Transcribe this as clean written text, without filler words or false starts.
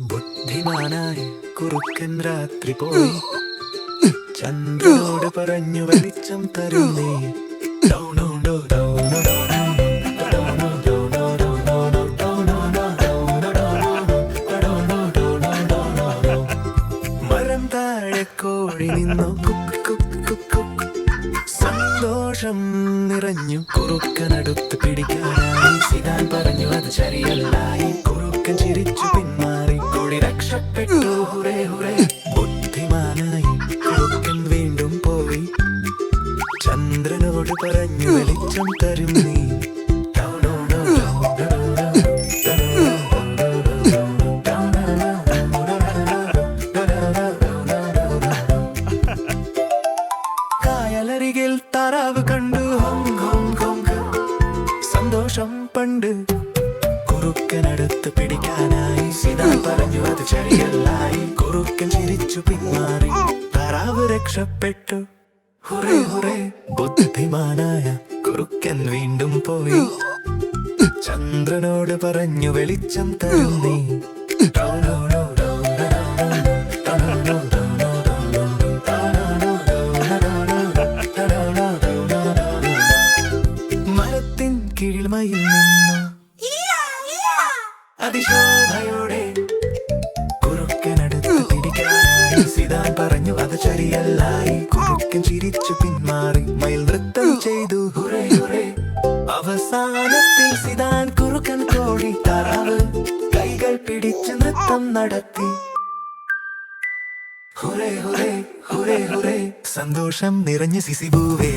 ബുദ്ധിമാനായി കുറുക്കൻ രാത്രി പോയി ചന്ദ്രനോട് പറഞ്ഞു വെളിച്ചം തരും നീ. മരം താഴെ കോഴി നിന്നു സന്തോഷം നിറഞ്ഞു. കുറുക്കനടുത്ത് പിടിക്കാനായി സിദാൻ പറഞ്ഞു അത് ശരിയല്ലായി. കുറുക്കൻ ചിരിച്ചു പിന്മാറി. കോഴി രക്ഷപ്പെട്ടു. Hurray hurray. ബുദ്ധിമാനായി കുറുക്കൻ വീണ്ടും പോയി ചന്ദ്രനോട് പറഞ്ഞു വെളിച്ചം തരും നീ. കായലരികിൽ താറാവ് കണ്ടു സന്തോഷം പണ്ട്. കുറുക്കനടുത്ത് പിടിക്കാനായി സിദാൻ പറഞ്ഞു അത് ശരിയല്ലായി. കുറുക്കൻ ചിരിച്ചു പിന്മാറി. താറാവ് രക്ഷപ്പെട്ടു. Hurray hurray. ബുദ്ധിമാനായ കുറുക്കൻ വീണ്ടും പോയി ചന്ദ്രനോട് പറഞ്ഞു വെളിച്ചം തരും നീ. മരത്തിൻ കീഴ്മയിൽ നിന്നു അതിശോഭയോടെ കുറുക്കനടുത്ത് പിടിക്കാനായി സിദാൻ പറഞ്ഞു അത് ശരിയല്ലായി. കുറുക്കൻ ചിരിച്ചു പിന്മാറി. മയിൽ നൃത്തം ചെയ്തു. Hurray hurray. അവസാനത്തിൽ സിദാൻ കുറുക്കൻ കോഴി താറാവ് കൈകൾ പിടിച്ച് നൃത്തം നടത്തി. Hurray hurray hurray hurray. സന്തോഷം നിറഞ്ഞ സിസിബൂവേ.